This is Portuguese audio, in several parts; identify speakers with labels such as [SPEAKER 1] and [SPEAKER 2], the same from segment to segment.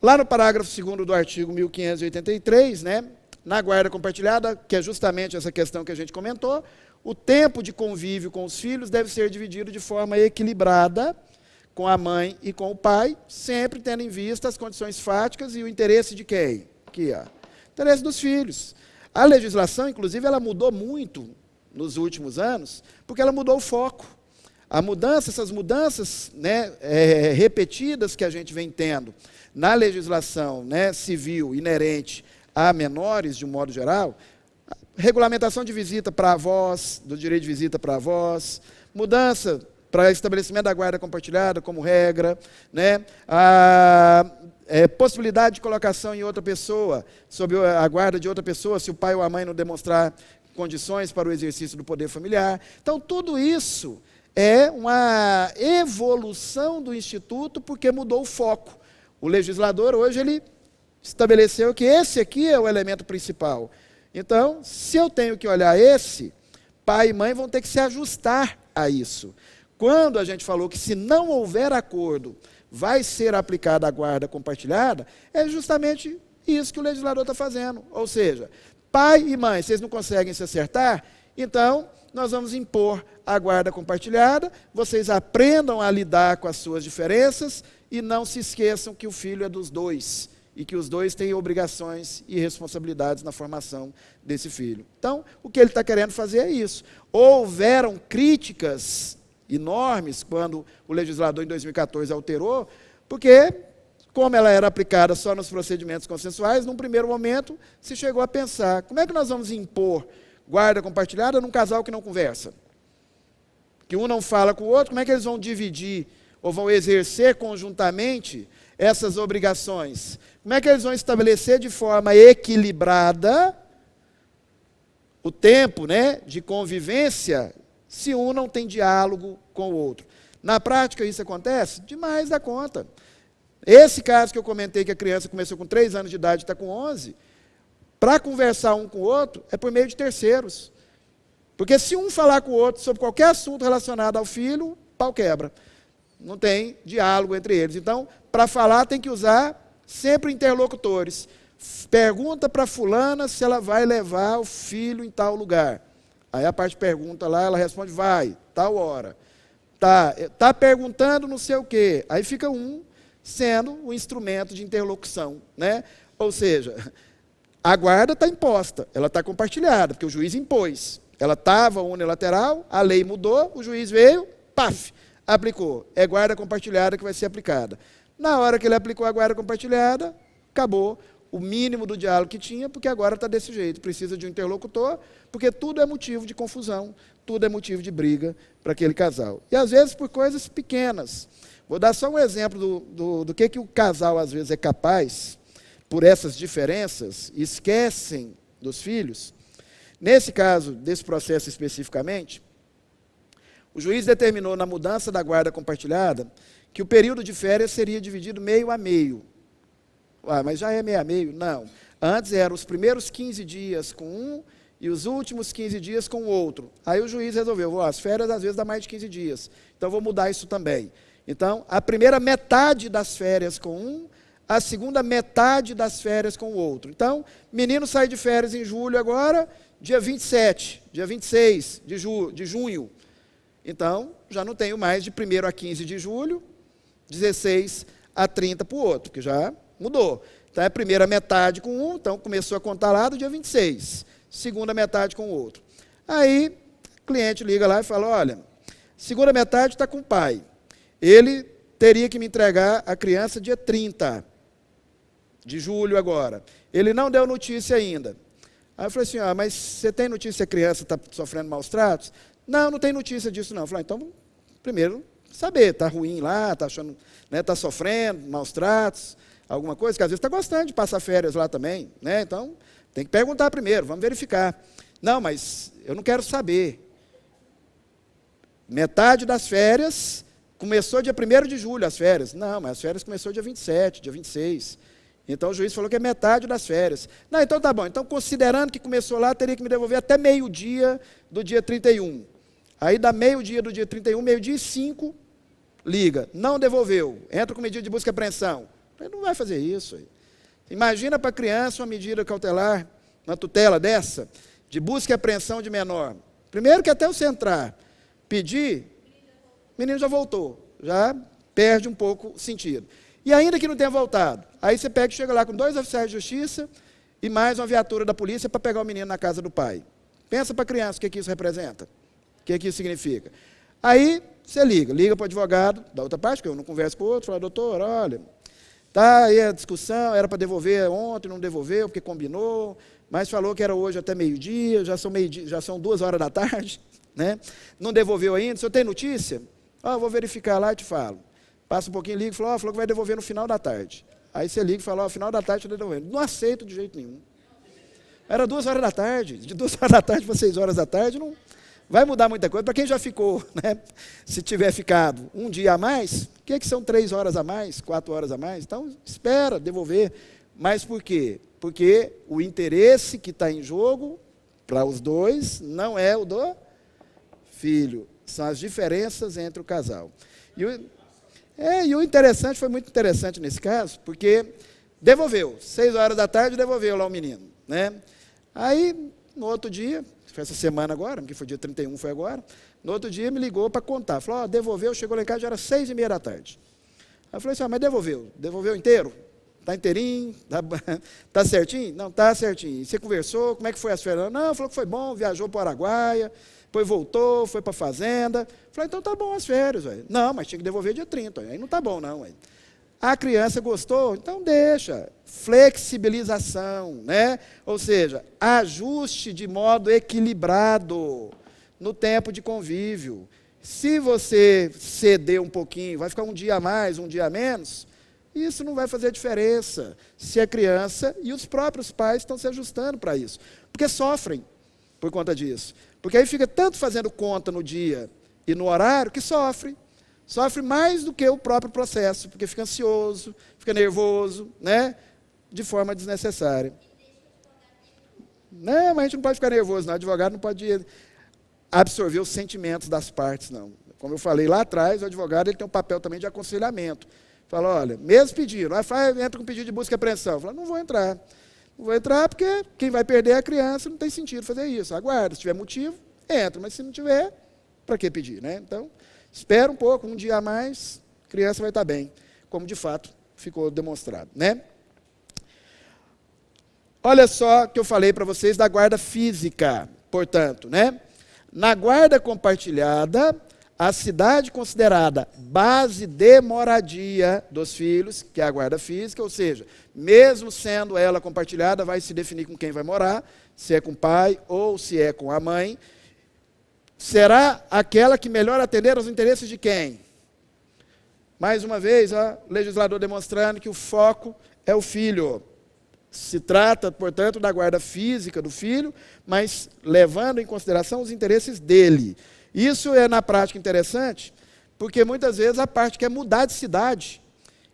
[SPEAKER 1] Lá no parágrafo 2º do artigo 1583, né, na guarda compartilhada, que é justamente essa questão que a gente comentou, o tempo de convívio com os filhos deve ser dividido de forma equilibrada com a mãe e com o pai, sempre tendo em vista as condições fáticas e o interesse de quem? Aqui, ó. Interesse dos filhos. A legislação, inclusive, ela mudou muito nos últimos anos, porque ela mudou o foco. Essas mudanças, né, repetidas que a gente vem tendo na legislação, né, civil inerente a menores, de um modo geral, regulamentação de visita para avós, do direito de visita para avós, mudança para estabelecimento da guarda compartilhada como regra, né, possibilidade de colocação em outra pessoa, sob a guarda de outra pessoa, se o pai ou a mãe não demonstrar condições para o exercício do poder familiar. Então, tudo isso é uma evolução do Instituto, porque mudou o foco. O legislador, hoje, ele estabeleceu que esse aqui é o elemento principal. Então, se eu tenho que olhar esse, pai e mãe vão ter que se ajustar a isso. Quando a gente falou que se não houver acordo, vai ser aplicada a guarda compartilhada, é justamente isso que o legislador está fazendo. Ou seja, pai e mãe, vocês não conseguem se acertar, então nós vamos impor a guarda compartilhada, vocês aprendam a lidar com as suas diferenças e não se esqueçam que o filho é dos dois e que os dois têm obrigações e responsabilidades na formação desse filho. Então, o que ele está querendo fazer é isso. Houveram críticas enormes quando o legislador em 2014 alterou, porque, como ela era aplicada só nos procedimentos consensuais, num primeiro momento se chegou a pensar, como é que nós vamos impor guarda compartilhada num casal que não conversa? Que um não fala com o outro, como é que eles vão dividir ou vão exercer conjuntamente essas obrigações? Como é que eles vão estabelecer de forma equilibrada o tempo, né, de convivência, se um não tem diálogo com o outro? Na prática, isso acontece demais da conta. Esse caso que eu comentei, que a criança começou com 3 anos de idade e está com 11, para conversar um com o outro, é por meio de terceiros. Porque se um falar com o outro sobre qualquer assunto relacionado ao filho, pau quebra. Não tem diálogo entre eles. Então, para falar, tem que usar sempre interlocutores. Pergunta para fulana se ela vai levar o filho em tal lugar. Aí a parte pergunta lá, ela responde, vai, tal hora. Tá perguntando não sei o quê. Aí fica um sendo o instrumento de interlocução, né? Ou seja, a guarda está imposta, ela está compartilhada, porque o juiz impôs. Ela estava unilateral, a lei mudou, o juiz veio, paf, aplicou. É guarda compartilhada que vai ser aplicada. Na hora que ele aplicou a guarda compartilhada, acabou o mínimo do diálogo que tinha, porque agora está desse jeito. Precisa de um interlocutor, porque tudo é motivo de confusão, tudo é motivo de briga para aquele casal. E às vezes por coisas pequenas. Vou dar só um exemplo do que o casal às vezes é capaz, por essas diferenças, esquecem dos filhos. Nesse caso, desse processo especificamente, o juiz determinou na mudança da guarda compartilhada que o período de férias seria dividido meio a meio. Ah, mas já é meio a meio? Não. Antes eram os primeiros 15 dias com um e os últimos 15 dias com o outro. Aí o juiz resolveu, as férias às vezes dá mais de 15 dias, então vou mudar isso também. Então, a primeira metade das férias com um, a segunda metade das férias com o outro. Então, menino sai de férias em julho agora, dia 27, dia 26 de junho. Então, já não tenho mais de 1º a 15 de julho, 16 a 30 para o outro, que já mudou. Então, é a primeira metade com um, então começou a contar lá do dia 26. Segunda metade com o outro. Aí, o cliente liga lá e fala, olha, segunda metade está com o pai. Ele teria que me entregar a criança dia 30 de julho agora. Ele não deu notícia ainda. Aí eu falei assim, mas você tem notícia que a criança está sofrendo maus tratos? Não, não tem notícia disso não. Eu falei, então, primeiro, saber, está ruim lá, está achando, né, está sofrendo maus tratos, alguma coisa, que às vezes está gostando de passar férias lá também, né? Então, tem que perguntar primeiro, vamos verificar. Não, mas eu não quero saber. Metade das férias começou dia 1º de julho, as férias. Não, mas as férias começou dia 27, dia 26. Então o juiz falou que é metade das férias. Não, então tá bom. Então, considerando que começou lá, teria que me devolver até meio-dia do dia 31. Aí dá meio-dia do dia 31, meio-dia e 5, liga. Não devolveu. Entra com medida de busca e apreensão. Ele não vai fazer isso. Imagina para a criança uma medida cautelar, uma tutela dessa, de busca e apreensão de menor. Primeiro que até você entrar, pedir, o menino já voltou, já perde um pouco o sentido. E ainda que não tenha voltado, aí você pega e chega lá com 2 oficiais de justiça e mais uma viatura da polícia para pegar o menino na casa do pai. Pensa para a criança o que isso representa, o que isso significa. Aí você liga para o advogado da outra parte, que eu não converso com o outro, fala, doutor, olha, tá aí a discussão, era para devolver ontem, não devolveu, porque combinou, mas falou que era hoje até meio-dia, já são 2 horas da tarde, né? Não devolveu ainda, o senhor tem notícia? Eu vou verificar lá e te falo. Passa um pouquinho, liga e fala, falou que vai devolver no final da tarde. Aí você liga e fala, final da tarde está devolvendo. Não aceito de jeito nenhum. Era 2 horas da tarde, de 2 horas da tarde para 6 horas da tarde, não vai mudar muita coisa. Para quem já ficou, né? Se tiver ficado um dia a mais, o que são 3 horas a mais, 4 horas a mais? Então, espera devolver. Mas por quê? Porque o interesse que está em jogo, para os dois, não é o do filho. São as diferenças entre o casal. E o interessante, foi muito interessante nesse caso, porque devolveu, 6 horas da tarde, devolveu lá o menino, né? Aí, no outro dia, foi essa semana agora, que foi dia 31, foi agora, no outro dia me ligou para contar, falou, devolveu, chegou lá em casa, já era 6h30 da tarde. Aí eu falei assim, mas devolveu inteiro? Está inteirinho? Está certinho? Não, está certinho. E você conversou, como é que foi as férias? Não, falou que foi bom, viajou para o Araguaia, depois voltou, foi para a fazenda. Falei, então tá bom as férias. Véio. Não, mas tinha que devolver dia 30. Aí não tá bom, não. Véio. A criança gostou? Então deixa. Flexibilização, né? Ou seja, ajuste de modo equilibrado no tempo de convívio. Se você ceder um pouquinho, vai ficar um dia a mais, um dia a menos, isso não vai fazer diferença se a criança e os próprios pais estão se ajustando para isso. Porque sofrem por conta disso. Porque aí fica tanto fazendo conta no dia e no horário que sofre. Sofre mais do que o próprio processo, porque fica ansioso, fica nervoso, né? De forma desnecessária. Não, mas a gente não pode ficar nervoso, não. O advogado não pode absorver os sentimentos das partes, não. Como eu falei lá atrás, o advogado ele tem um papel também de aconselhamento. Fala, olha, mesmo pedindo, entra com pedido de busca e apreensão. Fala, não vou entrar. Não vou entrar porque quem vai perder é a criança, não tem sentido fazer isso. Aguarda, se tiver motivo, entra. Mas se não tiver, para que pedir, né? Então, espera um pouco, um dia a mais, a criança vai estar bem, como de fato ficou demonstrado, né? Olha só que eu falei para vocês da guarda física, portanto, né? Na guarda compartilhada, a cidade considerada base de moradia dos filhos, que é a guarda física, ou seja, mesmo sendo ela compartilhada, vai se definir com quem vai morar, se é com o pai ou se é com a mãe, será aquela que melhor atender aos interesses de quem? Mais uma vez, o legislador demonstrando que o foco é o filho. Se trata, portanto, da guarda física do filho, mas levando em consideração os interesses dele. Isso é, na prática, interessante, porque muitas vezes a parte quer mudar de cidade,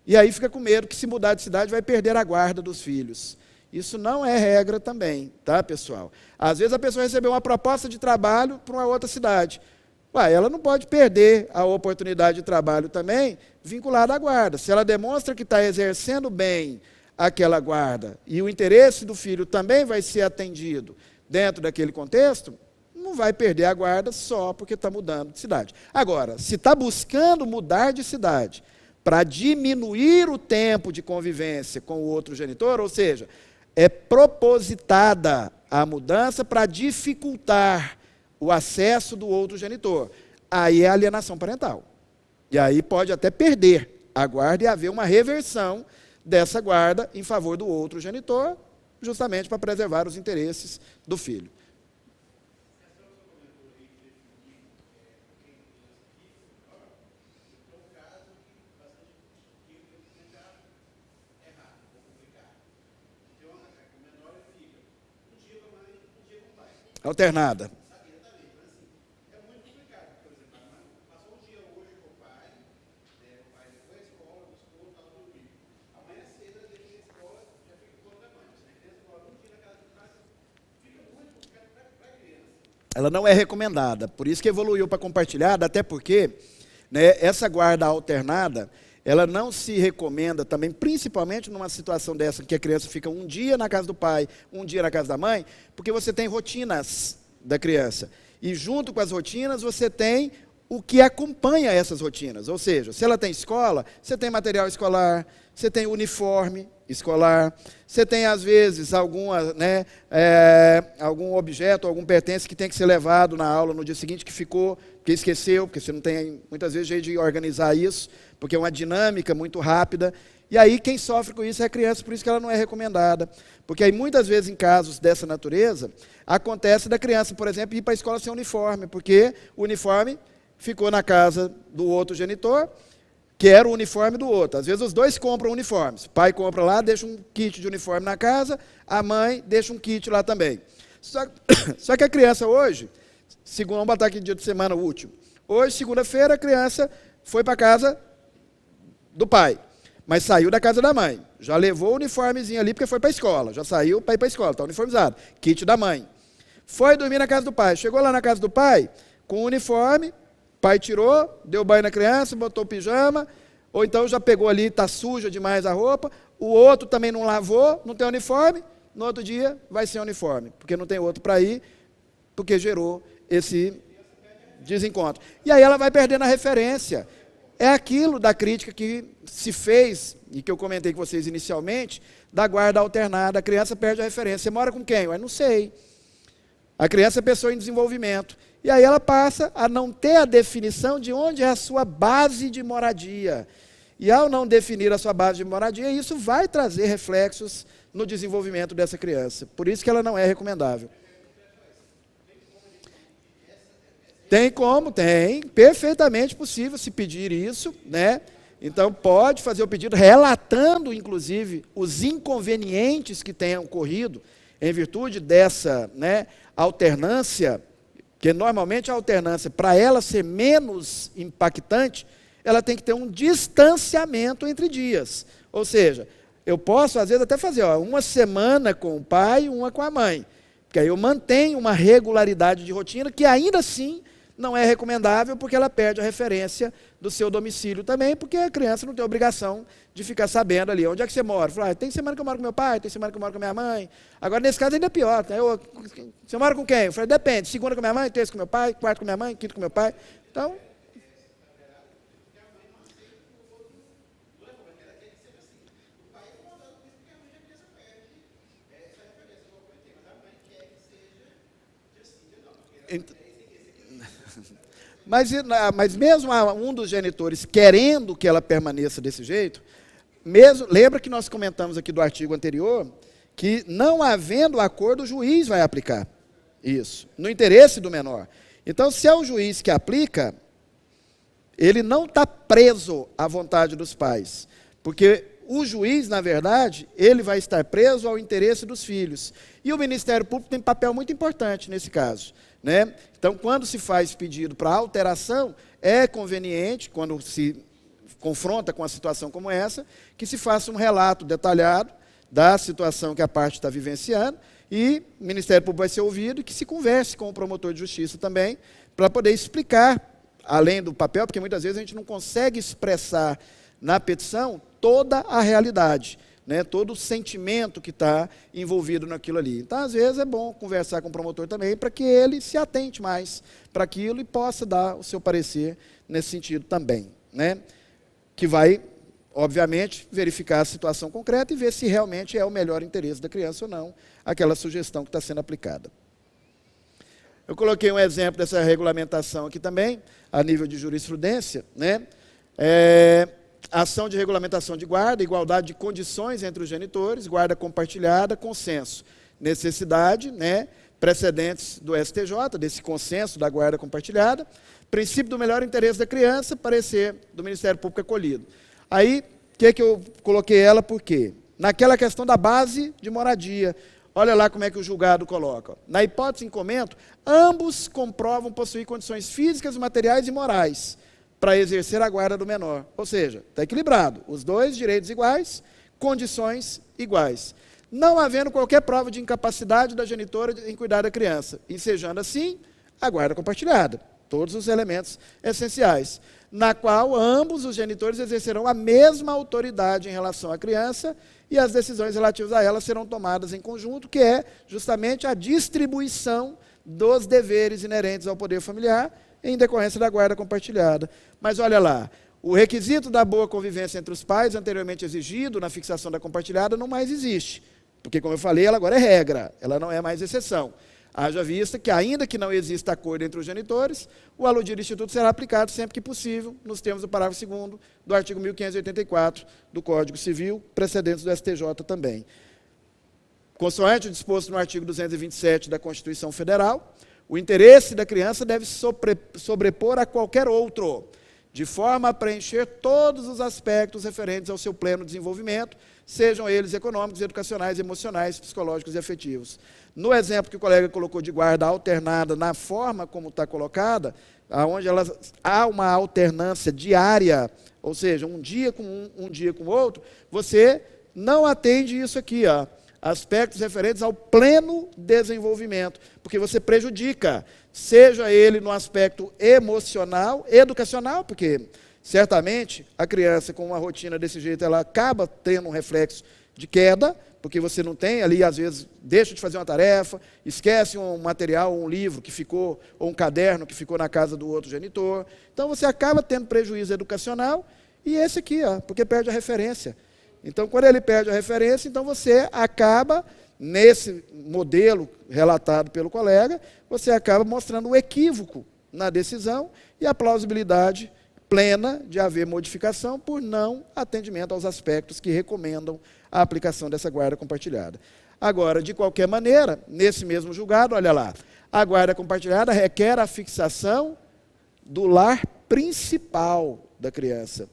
[SPEAKER 1] e aí fica com medo que se mudar de cidade vai perder a guarda dos filhos. Isso não é regra também, tá, pessoal? Às vezes a pessoa recebeu uma proposta de trabalho para uma outra cidade. Ela não pode perder a oportunidade de trabalho também vinculada à guarda. Se ela demonstra que está exercendo bem aquela guarda e o interesse do filho também vai ser atendido dentro daquele contexto, não vai perder a guarda só porque está mudando de cidade. Agora, se está buscando mudar de cidade para diminuir o tempo de convivência com o outro genitor, ou seja, é propositada a mudança para dificultar o acesso do outro genitor. Aí é alienação parental. E aí pode até perder a guarda e haver uma reversão dessa guarda em favor do outro genitor, justamente para preservar os interesses do filho. Alternada. Ela não é recomendada, por isso que evoluiu para compartilhada, até porque, né, essa guarda alternada, ela não se recomenda também, principalmente numa situação dessa, que a criança fica um dia na casa do pai, um dia na casa da mãe, porque você tem rotinas da criança. E junto com as rotinas, você tem o que acompanha essas rotinas. Ou seja, se ela tem escola, você tem material escolar, você tem uniforme escolar, você tem, às vezes, algum objeto, algum pertence que tem que ser levado na aula no dia seguinte, que esqueceu, porque você não tem, muitas vezes, jeito de organizar isso, porque é uma dinâmica muito rápida. E aí, quem sofre com isso é a criança, por isso que ela não é recomendada. Porque aí, muitas vezes, em casos dessa natureza, acontece da criança, por exemplo, ir para a escola sem uniforme, porque o uniforme ficou na casa do outro genitor, que era o uniforme do outro. Às vezes os dois compram uniformes. O pai compra lá, deixa um kit de uniforme na casa, a mãe deixa um kit lá também. Só que a criança hoje, vamos botar aqui dia de semana útil, hoje, segunda-feira, a criança foi para a casa do pai, mas saiu da casa da mãe. Já levou o uniformezinho ali, porque foi para a escola. Já saiu para ir para a escola, está uniformizado. Kit da mãe. Foi dormir na casa do pai. Chegou lá na casa do pai, com o uniforme, pai tirou, deu banho na criança, botou o pijama, ou então já pegou ali, está suja demais a roupa, o outro também não lavou, não tem uniforme, no outro dia vai ser uniforme, porque não tem outro para ir, porque gerou esse desencontro. E aí ela vai perdendo a referência. É aquilo da crítica que se fez, e que eu comentei com vocês inicialmente, da guarda alternada, a criança perde a referência. Você mora com quem? Eu não sei. A criança é pessoa em desenvolvimento. E aí ela passa a não ter a definição de onde é a sua base de moradia. E ao não definir a sua base de moradia, isso vai trazer reflexos no desenvolvimento dessa criança. Por isso que ela não é recomendável. Tem, perfeitamente possível se pedir isso, né? Então pode fazer o pedido, relatando, inclusive, os inconvenientes que tenham ocorrido em virtude dessa, né, alternância. Porque normalmente a alternância, para ela ser menos impactante, ela tem que ter um distanciamento entre dias. Ou seja, eu posso, às vezes, até fazer uma semana com o pai e uma com a mãe. Porque aí eu mantenho uma regularidade de rotina que ainda assim não é recomendável, porque ela perde a referência do seu domicílio também, porque a criança não tem obrigação de ficar sabendo ali. Onde é que você mora? Fala, tem semana que eu moro com meu pai, tem semana que eu moro com minha mãe. Agora, nesse caso, ainda é pior. Né? Você mora com quem? Eu falei, depende. Segunda com minha mãe, terça com meu pai, quarta com minha mãe, quinta com meu pai. Então... Mas mesmo um dos genitores querendo que ela permaneça desse jeito, lembra que nós comentamos aqui do artigo anterior, que não havendo acordo, o juiz vai aplicar isso, no interesse do menor. Então, se é o juiz que aplica, ele não está preso à vontade dos pais, porque o juiz, na verdade, ele vai estar preso ao interesse dos filhos. E o Ministério Público tem papel muito importante nesse caso. Né? Então, quando se faz pedido para alteração, é conveniente, quando se confronta com uma situação como essa, que se faça um relato detalhado da situação que a parte está vivenciando, e o Ministério Público vai ser ouvido, e que se converse com o promotor de justiça também, para poder explicar, além do papel, porque muitas vezes a gente não consegue expressar na petição toda a realidade, né, todo o sentimento que está envolvido naquilo ali. Então, às vezes, é bom conversar com o promotor também, para que ele se atente mais para aquilo e possa dar o seu parecer nesse sentido também. Né, que vai, obviamente, verificar a situação concreta e ver se realmente é o melhor interesse da criança ou não, aquela sugestão que está sendo aplicada. Eu coloquei um exemplo dessa regulamentação aqui também, a nível de jurisprudência, né, ação de regulamentação de guarda, igualdade de condições entre os genitores, guarda compartilhada, consenso, necessidade, né, precedentes do STJ, desse consenso da guarda compartilhada, princípio do melhor interesse da criança, parecer do Ministério Público acolhido. Aí, que eu coloquei ela, por quê? Naquela questão da base de moradia, olha lá como é que o julgado coloca. Na hipótese em comento, ambos comprovam possuir condições físicas, materiais e morais para exercer a guarda do menor. Ou seja, está equilibrado. Os dois direitos iguais, condições iguais. Não havendo qualquer prova de incapacidade da genitora em cuidar da criança, ensejando assim a guarda compartilhada. Todos os elementos essenciais. na qual ambos os genitores exercerão a mesma autoridade em relação à criança e as decisões relativas a ela serão tomadas em conjunto, que é justamente a distribuição dos deveres inerentes ao poder familiar em decorrência da guarda compartilhada. Mas olha lá, o requisito da boa convivência entre os pais, anteriormente exigido na fixação da compartilhada, não mais existe. Porque, como eu falei, ela agora é regra, ela não é mais exceção. Haja vista que, ainda que não exista acordo entre os genitores, o aludido instituto será aplicado sempre que possível, nos termos do parágrafo 2º do artigo 1584 do Código Civil, precedentes do STJ também. Consoante o disposto no artigo 227 da Constituição Federal, o interesse da criança deve sobrepor a qualquer outro, de forma a preencher todos os aspectos referentes ao seu pleno desenvolvimento, sejam eles econômicos, educacionais, emocionais, psicológicos e afetivos. No exemplo que o colega colocou de guarda alternada, na forma como está colocada, onde há uma alternância diária, ou seja, um dia com um dia com o outro, você não atende isso aqui, ó, aspectos referentes ao pleno desenvolvimento, porque você prejudica, seja ele no aspecto emocional, educacional, porque certamente a criança com uma rotina desse jeito, ela acaba tendo um reflexo de queda, porque você não tem ali, às vezes, deixa de fazer uma tarefa, esquece um material, um livro que ficou, ou um caderno que ficou na casa do outro genitor. Então você acaba tendo prejuízo educacional, e esse aqui, ó, porque perde a referência. Então, quando ele perde a referência, então você acaba, nesse modelo relatado pelo colega, você acaba mostrando um equívoco na decisão e a plausibilidade plena de haver modificação por não atendimento aos aspectos que recomendam a aplicação dessa guarda compartilhada. Agora, de qualquer maneira, nesse mesmo julgado, olha lá, a guarda compartilhada requer a fixação do lar principal da criança.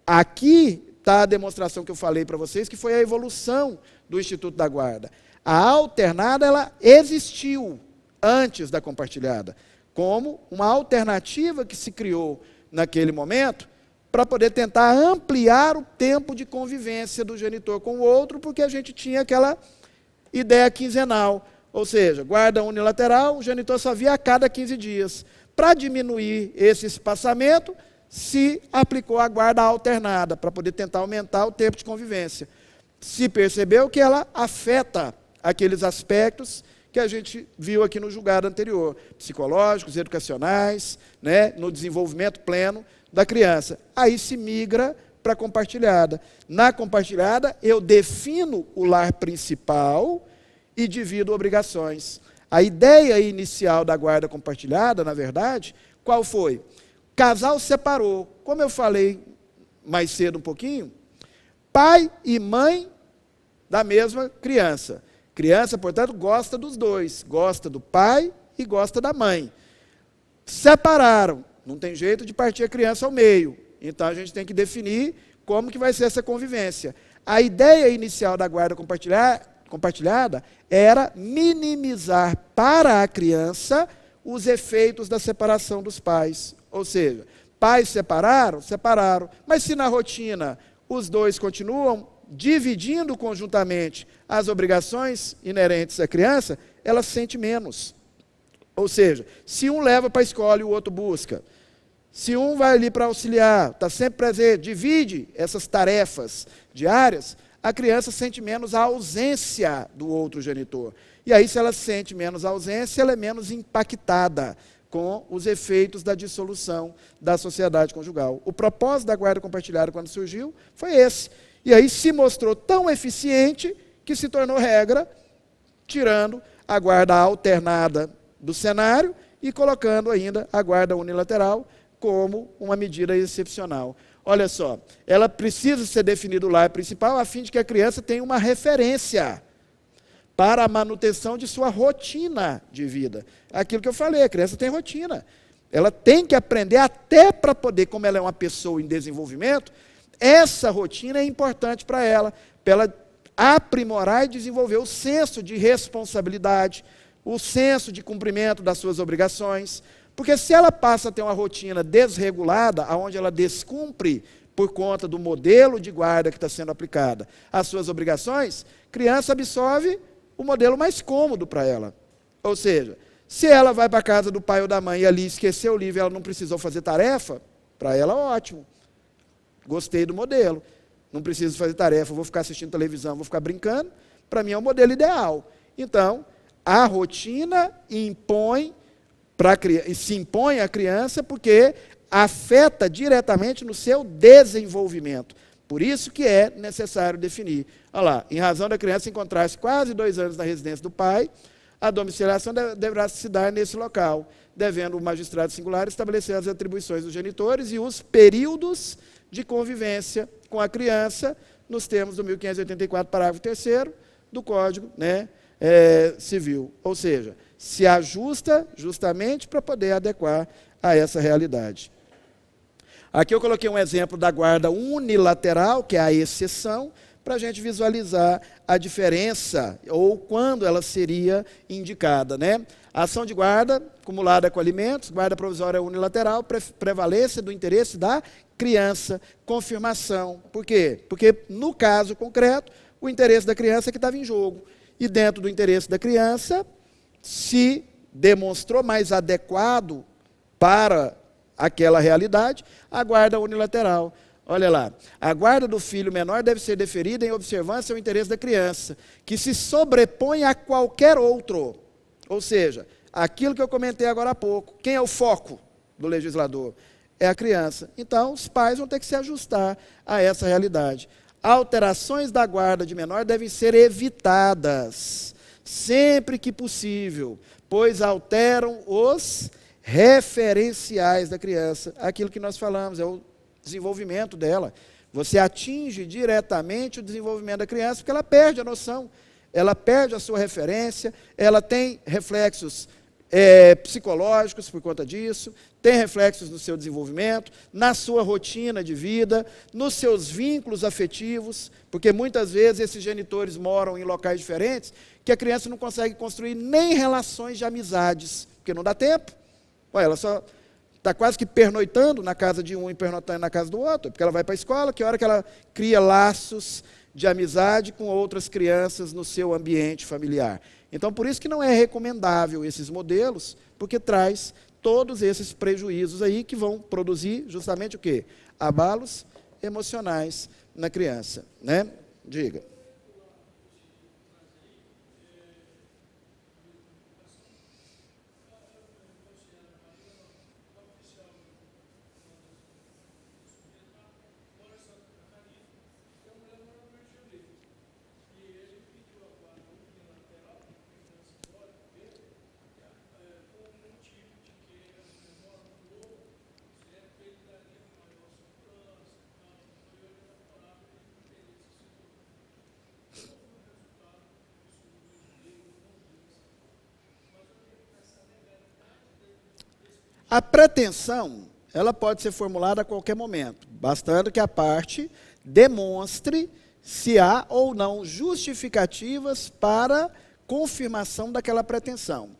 [SPEAKER 1] Aqui está a demonstração que eu falei para vocês, que foi a evolução do Instituto da Guarda. A alternada, ela existiu antes da compartilhada, como uma alternativa que se criou naquele momento, para poder tentar ampliar o tempo de convivência do genitor com o outro, porque a gente tinha aquela ideia quinzenal, ou seja, guarda unilateral, o genitor só via a cada 15 dias. Para diminuir esse espaçamento, se aplicou a guarda alternada, para poder tentar aumentar o tempo de convivência. Se percebeu que ela afeta aqueles aspectos que a gente viu aqui no julgado anterior, psicológicos, educacionais, né, no desenvolvimento pleno da criança. Aí se migra para a compartilhada. Na compartilhada, eu defino o lar principal e divido obrigações. A ideia inicial da guarda compartilhada, na verdade, qual foi? Casal separou, como eu falei mais cedo um pouquinho, pai e mãe da mesma criança. Criança, portanto, gosta dos dois, gosta do pai e gosta da mãe. Separaram, não tem jeito de partir a criança ao meio, então a gente tem que definir como que vai ser essa convivência. A ideia inicial da guarda compartilhada era minimizar para a criança os efeitos da separação dos pais. Ou seja, pais separaram, mas se na rotina os dois continuam dividindo conjuntamente as obrigações inerentes à criança, ela sente menos. Ou seja, se um leva para a escola e o outro busca, se um vai ali para auxiliar, está sempre presente, divide essas tarefas diárias, a criança sente menos a ausência do outro genitor. E aí, se ela sente menos a ausência, ela é menos impactada com os efeitos da dissolução da sociedade conjugal. O propósito da guarda compartilhada, quando surgiu, foi esse. E aí se mostrou tão eficiente que se tornou regra, tirando a guarda alternada do cenário e colocando ainda a guarda unilateral como uma medida excepcional. Olha só, ela precisa ser definido o lar principal a fim de que a criança tenha uma referência para a manutenção de sua rotina de vida. Aquilo que eu falei, a criança tem rotina. Ela tem que aprender até para poder, como ela é uma pessoa em desenvolvimento, essa rotina é importante para ela aprimorar e desenvolver o senso de responsabilidade, o senso de cumprimento das suas obrigações, porque se ela passa a ter uma rotina desregulada, onde ela descumpre por conta do modelo de guarda que está sendo aplicada as suas obrigações, criança absorve o modelo mais cômodo para ela. Ou seja, se ela vai para a casa do pai ou da mãe e ali esqueceu o livro e ela não precisou fazer tarefa, Para ela, ótimo. Gostei do modelo. Não preciso fazer tarefa, vou ficar assistindo televisão, vou ficar brincando. Para mim é o modelo ideal. Então, a rotina se impõe à criança porque afeta diretamente no seu desenvolvimento. Por isso que é necessário definir. Olha lá, em razão da criança encontrar-se quase 2 anos na residência do pai, a domiciliação deverá se dar nesse local, devendo o magistrado singular estabelecer as atribuições dos genitores e os períodos de convivência com a criança, nos termos do 1584, parágrafo 3º, do Código, né, Civil. Ou seja, se ajusta justamente para poder adequar a essa realidade. Aqui eu coloquei um exemplo da guarda unilateral, que é a exceção, para a gente visualizar a diferença, ou quando ela seria indicada, né? A ação de guarda, acumulada com alimentos, guarda provisória unilateral, prevalência do interesse da criança, confirmação. Por quê? Porque, no caso concreto, o interesse da criança é que estava em jogo. E dentro do interesse da criança, se demonstrou mais adequado para aquela realidade, a guarda unilateral. Olha lá, a guarda do filho menor deve ser deferida em observância ao interesse da criança, que se sobrepõe a qualquer outro. Ou seja, aquilo que eu comentei agora há pouco, quem é o foco do legislador? É a criança. Então, os pais vão ter que se ajustar a essa realidade. Alterações da guarda de menor devem ser evitadas, sempre que possível, pois alteram os referenciais da criança. Aquilo que nós falamos, é o desenvolvimento dela. Você atinge diretamente o desenvolvimento da criança, porque ela perde a noção, ela perde a sua referência, ela tem reflexos psicológicos por conta disso, tem reflexos no seu desenvolvimento, na sua rotina de vida, nos seus vínculos afetivos, porque muitas vezes esses genitores moram em locais diferentes, que a criança não consegue construir nem relações de amizades, porque não dá tempo. Olha, ela só está quase que pernoitando na casa de um e pernoitando na casa do outro, porque ela vai para a escola, que hora que ela cria laços de amizade com outras crianças no seu ambiente familiar. Então, por isso que não é recomendável esses modelos, porque traz todos esses prejuízos aí que vão produzir justamente o quê? Abalos emocionais na criança, né? Diga. A pretensão, ela pode ser formulada a qualquer momento, bastando que a parte demonstre se há ou não justificativas para confirmação daquela pretensão.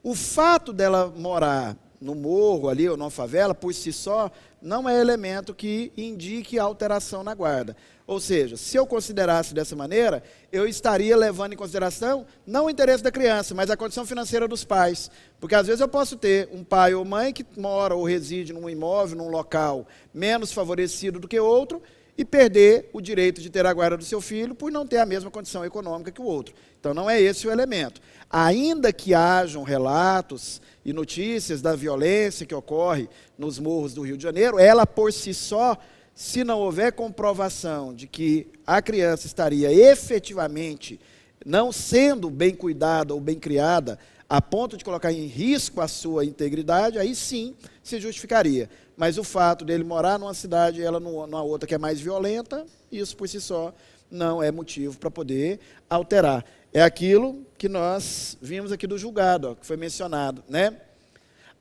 [SPEAKER 1] O fato dela morar no morro ali ou numa favela, por si só, não é elemento que indique alteração na guarda. Ou seja, se eu considerasse dessa maneira, eu estaria levando em consideração não o interesse da criança, mas a condição financeira dos pais. Porque às vezes eu posso ter um pai ou mãe que mora ou reside num imóvel, num local menos favorecido do que outro, e perder o direito de ter a guarda do seu filho por não ter a mesma condição econômica que o outro. Então não é esse o elemento. Ainda que hajam relatos e notícias da violência que ocorre nos morros do Rio de Janeiro, ela por si só, se não houver comprovação de que a criança estaria efetivamente não sendo bem cuidada ou bem criada, a ponto de colocar em risco a sua integridade, aí sim se justificaria. Mas o fato dele morar numa cidade e ela numa outra que é mais violenta, isso por si só não é motivo para poder alterar. É aquilo que nós vimos aqui do julgado, ó, que foi mencionado, né?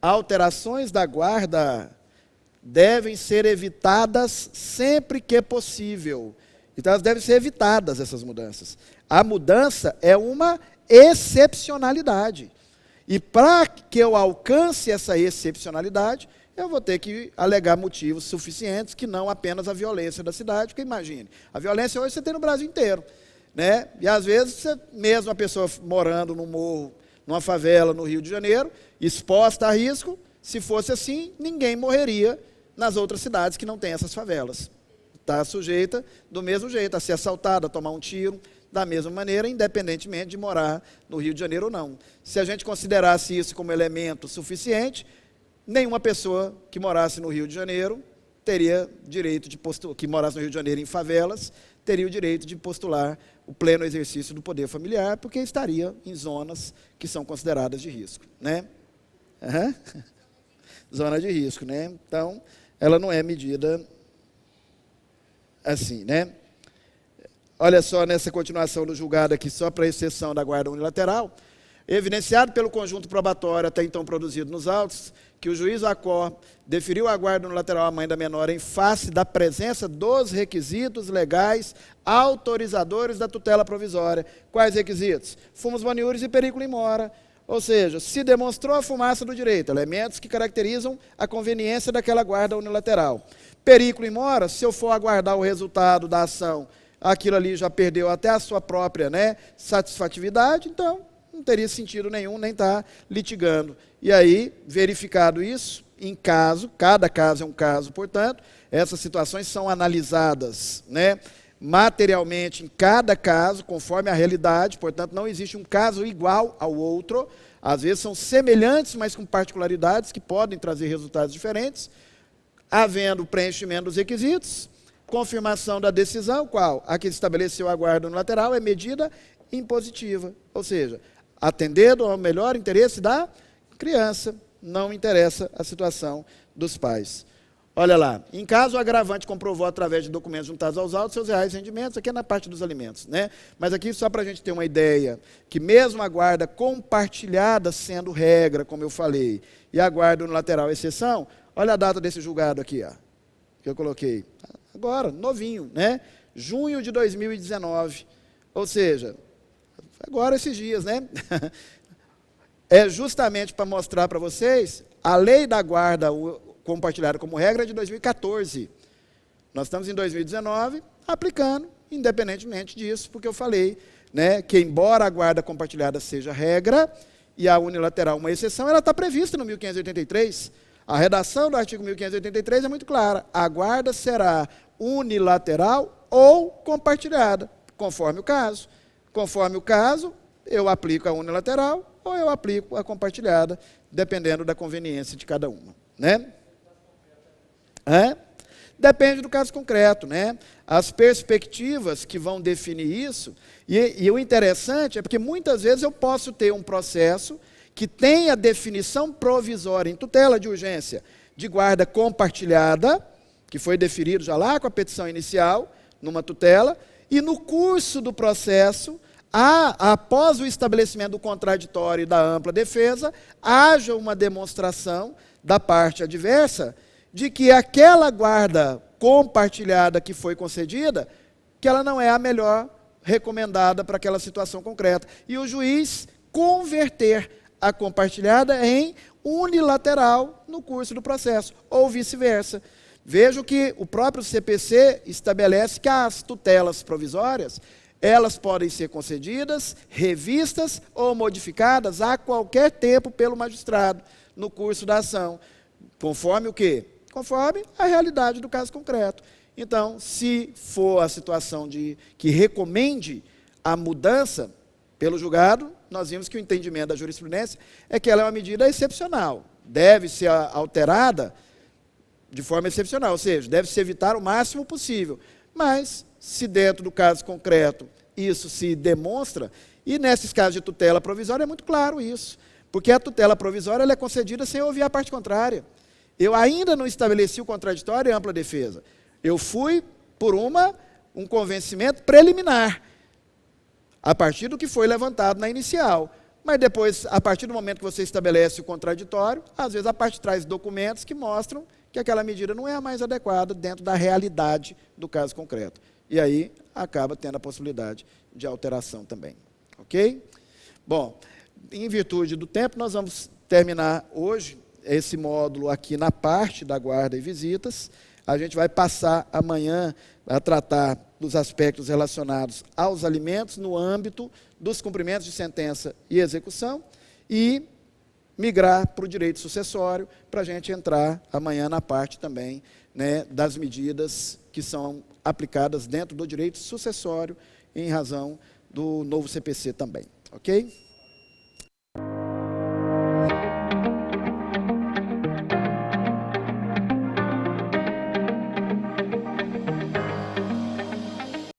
[SPEAKER 1] Alterações da guarda devem ser evitadas sempre que possível. Então, elas devem ser evitadas, essas mudanças. A mudança é uma excepcionalidade. E para que eu alcance essa excepcionalidade, eu vou ter que alegar motivos suficientes, que não apenas a violência da cidade, porque imagine, a violência hoje você tem no Brasil inteiro, né? E às vezes, mesmo a pessoa morando num morro, numa favela no Rio de Janeiro, exposta a risco, se fosse assim, ninguém morreria nas outras cidades que não têm essas favelas. Está sujeita do mesmo jeito a ser assaltada, a tomar um tiro, da mesma maneira, independentemente de morar no Rio de Janeiro ou não. Se a gente considerasse isso como elemento suficiente, nenhuma pessoa que morasse no Rio de Janeiro teria direito de postular, que morasse no Rio de Janeiro em favelas, teria o direito de postular o pleno exercício do poder familiar, porque estaria em zonas que são consideradas de risco, né? Uhum. Zona de risco, né? Então, ela não é medida assim, né? Olha só, nessa continuação do julgado aqui, só para exceção da guarda unilateral, evidenciado pelo conjunto probatório até então produzido nos autos, que o juiz Acó deferiu a guarda unilateral à mãe da menor em face da presença dos requisitos legais autorizadores da tutela provisória. Quais requisitos? Fumus boniuris e periculo in mora. Ou seja, se demonstrou a fumaça do direito, elementos que caracterizam a conveniência daquela guarda unilateral. Periculo in mora, se eu for aguardar o resultado da ação, aquilo ali já perdeu até a sua própria, né, satisfatividade, então não teria sentido nenhum nem estar litigando. E aí, verificado isso, em caso, cada caso é um caso, portanto, essas situações são analisadas, né, materialmente em cada caso, conforme a realidade, portanto, não existe um caso igual ao outro, às vezes são semelhantes, mas com particularidades que podem trazer resultados diferentes, havendo preenchimento dos requisitos, confirmação da decisão, qual? A que estabeleceu a guarda unilateral é medida impositiva, ou seja, atendendo ao melhor interesse da criança, não interessa a situação dos pais. Olha lá, em caso o agravante comprovou através de documentos juntados aos autos seus reais rendimentos, aqui é na parte dos alimentos, né? Mas aqui só para a gente ter uma ideia, que mesmo a guarda compartilhada sendo regra, como eu falei, e a guarda unilateral exceção, olha a data desse julgado aqui, ó, que eu coloquei. Agora, novinho, né? Junho de 2019. Ou seja, agora esses dias, né? É justamente para mostrar para vocês, a lei da guarda compartilhada como regra é de 2014. Nós estamos em 2019, aplicando, independentemente disso, porque eu falei, né, que embora a guarda compartilhada seja regra, e a unilateral uma exceção, ela está prevista no 1583. A redação do artigo 1583 é muito clara. A guarda será unilateral ou compartilhada, conforme o caso. Conforme o caso, eu aplico a unilateral ou eu aplico a compartilhada, dependendo da conveniência de cada uma, né? Depende do caso concreto, né? As perspectivas que vão definir isso, e o interessante é porque muitas vezes eu posso ter um processo que tem a definição provisória em tutela de urgência de guarda compartilhada, que foi deferido já lá com a petição inicial, numa tutela, e no curso do processo, após o estabelecimento do contraditório e da ampla defesa, haja uma demonstração da parte adversa de que aquela guarda compartilhada que foi concedida, que ela não é a melhor recomendada para aquela situação concreta. E o juiz converter a compartilhada em unilateral no curso do processo, ou vice-versa. Vejo que o próprio CPC estabelece que as tutelas provisórias, elas podem ser concedidas, revistas ou modificadas a qualquer tempo pelo magistrado no curso da ação. Conforme o quê? Conforme a realidade do caso concreto. Então, se for a situação que recomende a mudança pelo julgado, nós vimos que o entendimento da jurisprudência é que ela é uma medida excepcional. Deve ser alterada de forma excepcional, ou seja, deve-se evitar o máximo possível. Mas, se dentro do caso concreto isso se demonstra, e nesses casos de tutela provisória é muito claro isso, porque a tutela provisória ela é concedida sem ouvir a parte contrária. Eu ainda não estabeleci o contraditório e ampla defesa. Eu fui por um convencimento preliminar, a partir do que foi levantado na inicial. Mas depois, a partir do momento que você estabelece o contraditório, às vezes a parte traz documentos que mostram que aquela medida não é a mais adequada dentro da realidade do caso concreto. E aí, acaba tendo a possibilidade de alteração também. Ok? Bom, em virtude do tempo, nós vamos terminar hoje esse módulo aqui na parte da guarda e visitas. A gente vai passar amanhã a tratar dos aspectos relacionados aos alimentos no âmbito dos cumprimentos de sentença e execução. E migrar para o direito sucessório, para a gente entrar amanhã na parte também, né, das medidas que são aplicadas dentro do direito sucessório, em razão do novo CPC também, ok?